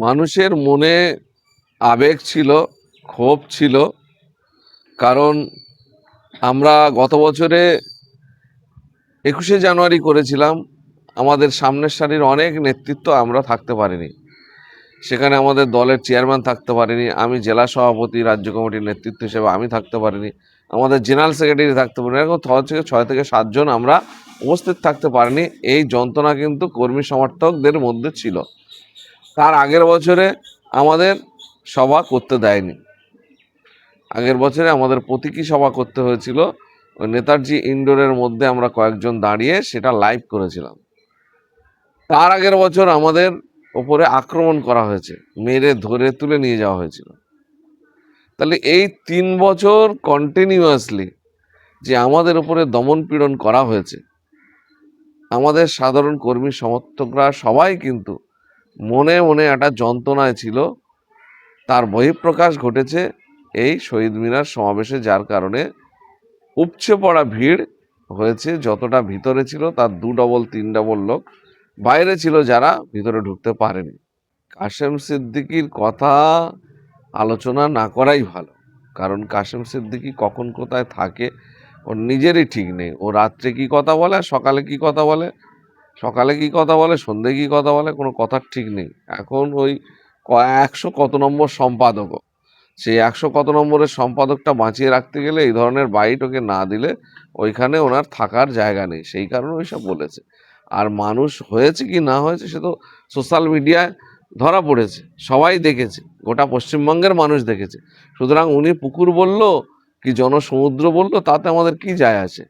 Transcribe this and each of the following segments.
মানুষের মনে আবেগ ছিল, ক্ষোভ ছিল। কারণ আমরা গত বছরে 21শে জানুয়ারি করেছিলাম। আমাদের সামনের সারির অনেক নেতৃত্ব আমরা থাকতে পারিনি। সেখানে আমাদের দলের চেয়ারম্যান থাকতে পারিনি, আমি জেলা সভাপতি রাজ্য কমিটির নেতৃত্ব হিসেবে আমি থাকতে পারিনি, আমাদের জেনারেল সেক্রেটারি থাকতে পারিনি। এরকম 6 থেকে 7 জন আমরা উপস্থিত থাকতে পারিনি। এই যন্ত্রণা কিন্তু কর্মী সমর্থকদের মধ্যে ছিল। তার আগের বছরে আমাদের সভা করতে দেয়নি। আগের বছরে আমাদের প্রতীকী সভা করতে হয়েছিল। ওই নেতাজি ইনডোরের মধ্যে আমরা কয়েকজন দাঁড়িয়ে সেটা লাইভ করেছিলাম। তার আগের বছর আমাদের ওপরে আক্রমণ করা হয়েছে, মেরে ধরে তুলে নিয়ে যাওয়া হয়েছিল। তাহলে এই 3 বছর কন্টিনিউয়াসলি যে আমাদের উপরে দমন পীড়ন করা হয়েছে, আমাদের সাধারণ কর্মী সমর্থকরা সবাই কিন্তু মনে মনে একটা যন্ত্রণায় ছিল। তার বহিঃপ্রকাশ ঘটেছে এই শহীদ মিনার সমাবেশে, যার কারণে উপচে পড়া ভিড় হয়েছে। যতটা ভিতরে ছিল তার 2 ডবল 3 ডবল লোক বাইরে ছিল, যারা ভিতরে ঢুকতে পারেনি। কাশেম সিদ্দিকীর কথা আলোচনা না করাই ভালো, কারণ কাশেম সিদ্দিকী কখন কোথায় থাকে ওর নিজেরই ঠিক নেই। ও রাত্রে কি কথা বলে আর সকালে কি কথা বলে, সকালে কি কথা বলে সন্ধে কি কথা বলে, কোনো কথার ঠিক নেই। এখন ওই 100 কত নম্বর সম্পাদক, সেই 100 কত নম্বরের সম্পাদকটা বাঁচিয়ে রাখতে গেলে এই ধরনের বাইট ওকে না দিলে ওইখানে ওনার থাকার জায়গা নেই, সেই কারণে ওইসব বলেছে। আর মানুষ হয়েছে কি না হয়েছে সে তো সোশ্যাল মিডিয়ায় ধরা পড়েছে, সবাই দেখেছে, গোটা পশ্চিমবঙ্গের মানুষ দেখেছে। সুতরাং উনি পুকুর বলল কি জনসমুদ্র বলল, তাতে আমাদের কি যায় আসে?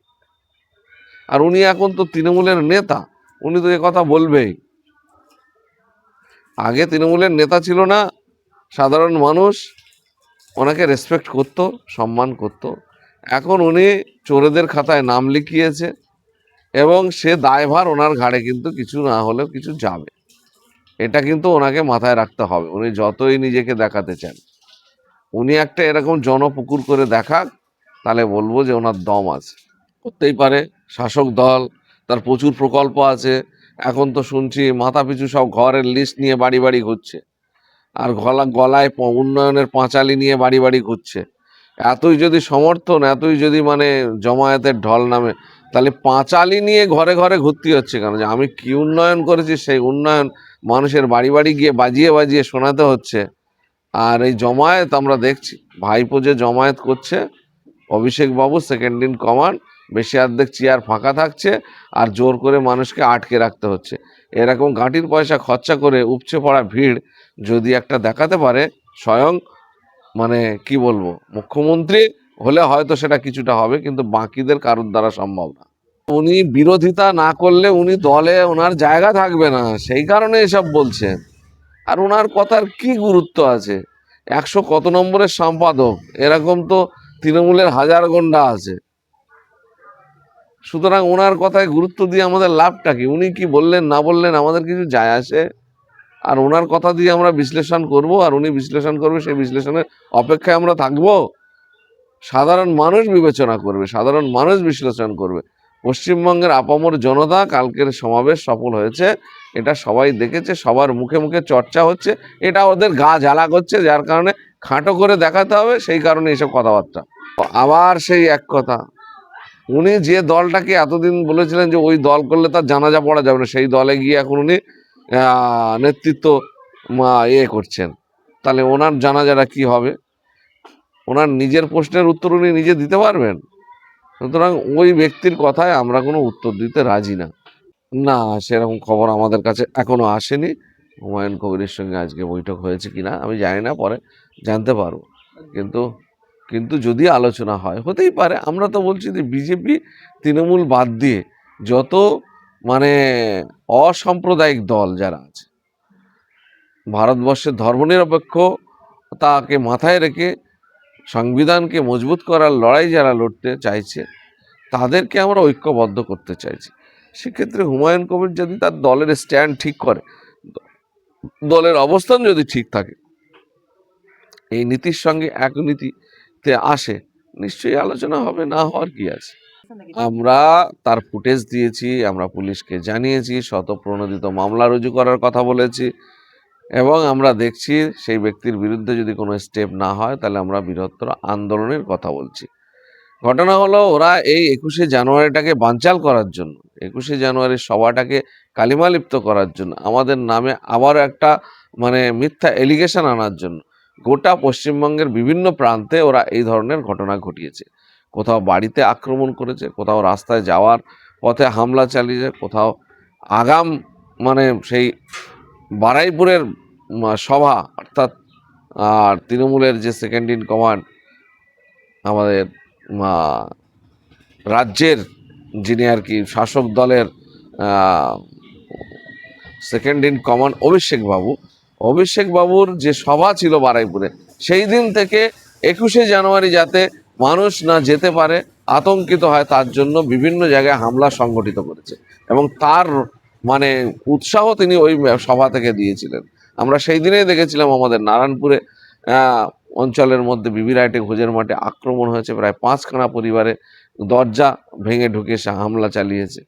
আর উনি এখন তো তৃণমূলের নেতা, উনি তো এ কথা বলবেই। আগে তৃণমূলের নেতা ছিল না, সাধারণ মানুষ ওনাকে রেসপেক্ট করত, সম্মান করত। এখন উনি চোরেদের খাতায় নাম লিখিয়েছে এবং সে দায়ভার ওনার ঘাড়ে কিন্তু কিছু না হলেও কিছু যাবে। এটা কিন্তু ওনাকে মাথায় রাখতে হবে। উনি যতই নিজেকে দেখাতে চান, উনি একটা এরকম জনপুকুর করে দেখাক, তাহলে বলবো যে ওনার দম আছে। করতেই পারে, শাসক দল, তার প্রচুর প্রকল্প আছে। এখন তো শুনছি মাথা পিছু সব ঘরের লিস্ট নিয়ে বাড়ি বাড়ি ঘুরছে, আর গলায় উন্নয়নের পাঁচালি নিয়ে বাড়ি বাড়ি ঘুরছে। এতই যদি সমর্থন, এতই যদি মানে জমায়েতের ঢল নামে, তাহলে পাঁচালি নিয়ে ঘরে ঘরে ঘুরতে হচ্ছে কেন? যে আমি কি উন্নয়ন করেছি সেই উন্নয়ন মানুষের বাড়ি বাড়ি গিয়ে বাজিয়ে বাজিয়ে শোনাতে হচ্ছে। আর এই জমায়েত আমরা দেখছি, ভাইপো যে জমায়েত করছে, অভিষেক বাবু সেকেন্ড ইন কমান্ড, বেশি অর্ধেক চেয়ার ফাঁকা থাকছে আর জোর করে মানুষকে আটকে রাখতে হচ্ছে। এরকম ঘাঁটির পয়সা খরচা করে উপচে পড়া ভিড় যদি একটা দেখাতে পারে, স্বয়ং মানে কি বলবো, মুখ্যমন্ত্রী হলে হয়তো সেটা কিছুটা হবে, কিন্তু বাকিদের কারোর দ্বারা সম্ভব না। উনি বিরোধিতা না করলে উনি দলে ওনার জায়গা থাকবে না, সেই কারণে এসব বলছেন। আর ওনার কথার কি গুরুত্ব আছে? 100 কত নম্বরের সম্পাদক, এরকম তো তৃণমূলের হাজার গন্ডা আছে। সুতরাং ওনার কথায় গুরুত্ব দিয়ে আমাদের লাভটা কি? উনি কি বললেন না বললেন আমাদের কিছু যায় আসে? আর ওনার কথা দিয়ে আমরা বিশ্লেষণ করব, আর উনি বিশ্লেষণ করবে, সেই বিশ্লেষণের অপেক্ষায় আমরা থাকবো? সাধারণ মানুষ বিবেচনা করবে, সাধারণ মানুষ বিশ্লেষণ করবে। পশ্চিমবঙ্গের আপামর জনতা কালকের সমাবেশ সফল হয়েছে, এটা সবাই দেখেছে, সবার মুখে মুখে চর্চা হচ্ছে। এটা ওদের গা জ্বালা করছে, যার কারণে খাটো করে দেখাতে হবে, সেই কারণে এইসব কথাবার্তা। আবার সেই এক কথা, উনি যে দলটাকে এতদিন বলেছিলেন যে ওই দল করলে তার জানাজা পড়া যাবে না, সেই দলে গিয়ে এখন উনি নেতৃত্ব করছেন। তাহলে ওনার জানাজাটা কি হবে? ওনার নিজের প্রশ্নের উত্তর উনি নিজে দিতে পারবেন? সুতরাং ওই ব্যক্তির কথায় আমরা কোনো উত্তর দিতে রাজি না। না, সেরকম খবর আমাদের কাছে এখনো আসেনি। হুমায়ুন কবিরের সঙ্গে আজকে বৈঠক হয়েছে কিনা আমি জানি না, পরে জানতে পারবো। কিন্তু কিন্তু যদি আলোচনা হয়, হতেই পারে। আমরা তো বলছি যে বিজেপি তৃণমূল বাদ দিয়ে যত মানে অসাম্প্রদায়িক দল যারা আছে, ভারতবর্ষের ধর্মনিরপেক্ষতাকে মাথায় রেখে সংবিধানকে মজবুত করার লড়াই যারা লড়তে চাইছে, তাদেরকে আমরা ঐক্যবদ্ধ করতে চাইছি। সেক্ষেত্রে হুমায়ুন কবির যদি তার দলের স্ট্যান্ড ঠিক করে, দলের অবস্থান যদি ঠিক থাকে, এই নীতির সঙ্গে এক নীতিতে আসে, নিশ্চয়ই আলোচনা হবে, না হওয়ার কি আছে। আমরা তার ফুটেজ দিয়েছি, আমরা পুলিশকে জানিয়েছি, শতপ্রণোদিত মামলা রুজু করার কথা বলেছি, এবং আমরা দেখছি সেই ব্যক্তির বিরুদ্ধে যদি কোনো স্টেপ না হয় তাহলে আমরা বৃহত্তর আন্দোলনের কথা বলছি। ঘটনা হলো, ওরা এই ২১শে জানুয়ারিটাকে বানচাল করার জন্য, ২১শে জানুয়ারির সভাটাকে কালিমালিপ্ত করার জন্য, আমাদের নামে আবারও একটা মিথ্যা এলিগেশন আনার জন্য গোটা পশ্চিমবঙ্গের বিভিন্ন প্রান্তে ওরা এই ধরনের ঘটনা ঘটিয়েছে। কোথাও বাড়িতে আক্রমণ করেছে, কোথাও রাস্তায় যাওয়ার পথে হামলা চালিয়েছে, কোথাও আগাম সেই বারুইপুরের সভা, অর্থাৎ আর তৃণমূলের যে সেকেন্ড ইন কমান্ড আমাদের রাজ্যের, যিনি আর কি শাসক দলের সেকেন্ড ইন কমান্ড অভিষেক বাবুর যে সভা ছিল বারুইপুরে, সেই দিন থেকে ২১শে জানুয়ারি যাতে মানুষ না যেতে পারে, আতঙ্কিত হয়, তার জন্য বিভিন্ন জায়গায় হামলা সংগঠিত করেছে এবং তার উৎসাহ তিনি ওই সভা থেকে দিয়েছিলেন। আমরা সেই দিনেই দেখেছিলাম আমাদের নারায়ণপুরে অঞ্চলের মধ্যে বিবি রাইটে ভোজের মাঠে আক্রমণ হয়েছে, প্রায় ৫খানা পরিবারে দরজা ভেঙে ঢুকে সে হামলা চালিয়েছে।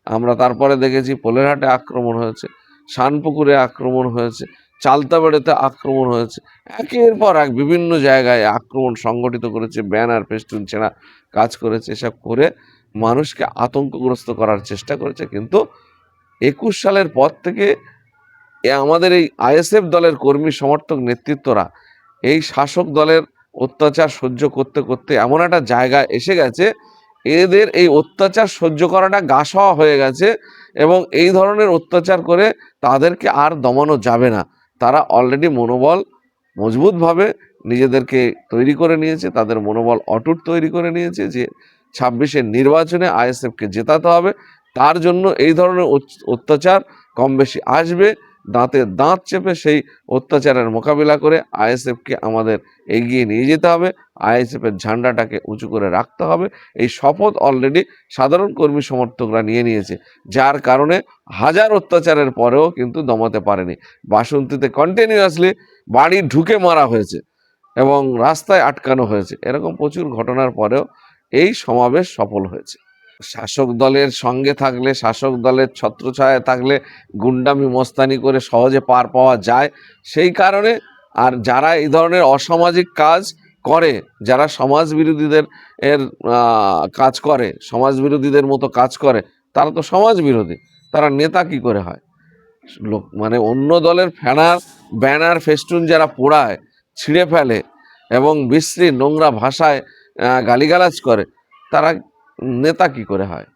আমরা তারপরে দেখেছি পোলেরহাটে আক্রমণ হয়েছে, শানপুকুরে আক্রমণ হয়েছে, চালতাবাড়িতে আক্রমণ হয়েছে, একের পর এক বিভিন্ন জায়গায় আক্রমণ সংগঠিত করেছে, ব্যানার ফেস্টুন ছেঁড়া কাজ করেছে, এসব করে মানুষকে আতঙ্কগ্রস্ত করার চেষ্টা করেছে। কিন্তু ২১ সালের পর থেকে আমাদের এই আইএসএফ দলের কর্মী সমর্থক নেতৃত্বরা এই শাসক দলের অত্যাচার সহ্য করতে করতে এমন একটা জায়গায় এসে গেছে, এদের এই অত্যাচার সহ্য করাটা গা সওয়া হয়ে গেছে এবং এই ধরনের অত্যাচার করে তাদেরকে আর দমানো যাবে না। তারা অলরেডি মনোবল মজবুতভাবে নিজেদেরকে তৈরি করে নিয়েছে, তাদের মনোবল অটুট তৈরি করে নিয়েছে যে ২৬-এর নির্বাচনে আইএসএফকে জেতাতে হবে। তার জন্য এই ধরনের অত্যাচার কম বেশি আসবে, দাঁতে দাঁত চেপে সেই অত্যাচারের মোকাবিলা করে আইএসএফকে আমাদের এগিয়ে নিয়ে যেতে হবে, আইএসএফের ঝান্ডাটাকে উঁচু করে রাখতে হবে। এই শপথ অলরেডি সাধারণ কর্মী সমর্থকরা নিয়ে নিয়েছে, যার কারণে হাজার অত্যাচারের পরেও কিন্তু দমাতে পারেনি। বাসন্তীতে কন্টিনিউয়াসলি বাড়ি ঢুকে মারা হয়েছে এবং রাস্তায় আটকানো হয়েছে, এরকম প্রচুর ঘটনার পরেও এই সমাবেশ সফল হয়েছে। শাসক দলের সঙ্গে থাকলে, শাসক দলের ছত্রছায়ায় থাকলে গুন্ডামি মস্তানি করে সহজে পার পাওয়া যায়, সেই কারণে। আর যারা এই ধরনের অসামাজিক কাজ করে, যারা সমাজ বিরোধীদের কাজ করে, সমাজ বিরোধীদের মতো কাজ করে, তারা তো সমাজ বিরোধী, তারা নেতা কি করে হয়? লোক অন্য দলের ব্যানার ফেস্টুন যারা পোড়ায়, ছিঁড়ে ফেলে এবং বিশ্রী নোংরা ভাষায় গালিগালাজ করে, তারা নেতা কি করে হয়?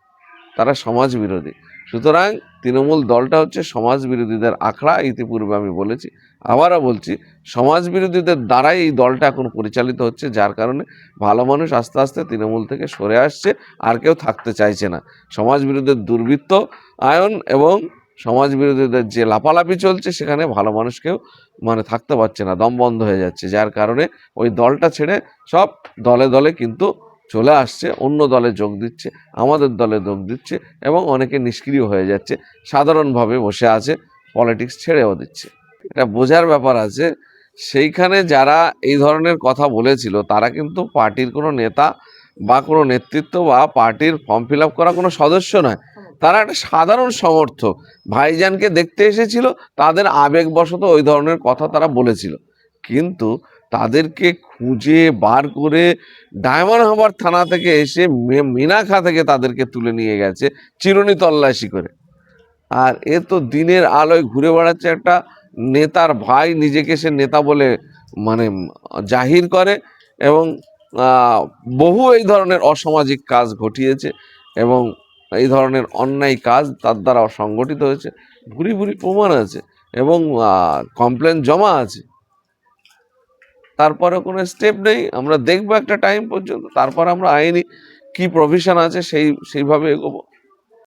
তারা সমাজ বিরোধী। সুতরাং তৃণমূল দলটা হচ্ছে সমাজ বিরোধীদের আখড়া। ইতিপূর্বে আমি বলেছি, আবারও বলছি, সমাজ বিরোধীদের দ্বারাই এই দলটা এখন পরিচালিত হচ্ছে, যার কারণে ভালো মানুষ আস্তে আস্তে তৃণমূল থেকে সরে আসছে, আর কেউ থাকতে চাইছে না। সমাজ বিরোধীদের দুর্বৃত্ত আয়ন এবং সমাজ বিরোধীদের যে লাপালাপি চলছে, সেখানে ভালো মানুষ কেউ থাকতে পারছে না, দম বন্ধ হয়ে যাচ্ছে, যার কারণে ওই দলটা ছেড়ে সব দলে দলে কিন্তু চলে আসছে, অন্য দলে যোগ দিচ্ছে, আমাদের দলে যোগ দিচ্ছে এবং অনেকে নিষ্ক্রিয় হয়ে যাচ্ছে, সাধারণভাবে বসে আছে, পলিটিক্স ছেড়েও দিচ্ছে। এটা বোঝার ব্যাপার আছে। সেইখানে যারা এই ধরনের কথা বলেছিল, তারা কিন্তু পার্টির কোনো নেতা বা কোনো নেতৃত্ব বা পার্টির ফর্ম ফিল আপ করা কোনো সদস্য নয়, তারা একটা সাধারণ সমর্থক, ভাইজানকে দেখতে এসেছিল, তাদের আবেগবশত ওই ধরনের কথা তারা বলেছিল। কিন্তু তাদেরকে খুঁজে বার করে ডায়মন্ড হারবার থানা থেকে এসে মিনাখা থেকে তাদেরকে তুলে নিয়ে গেছে চিরুনি তল্লাশি করে। আর এ তো দিনের আলোয় ঘুরে বেড়াচ্ছে একটা নেতার ভাই, নিজেকে সে নেতা বলে জাহির করে এবং বহু এই ধরনের অসামাজিক কাজ ঘটিয়েছে এবং এই ধরনের অন্যায় কাজ তার দ্বারা সংগঠিত হয়েছে, ভুরি ভুরি প্রমাণ আছে এবং কমপ্লেন জমা আছে। তারপরে কোনো স্টেপ নেই। আমরা দেখবো একটা টাইম পর্যন্ত, তারপর আমরা আইনি কি প্রভিশন আছে সেইভাবে এগোবো।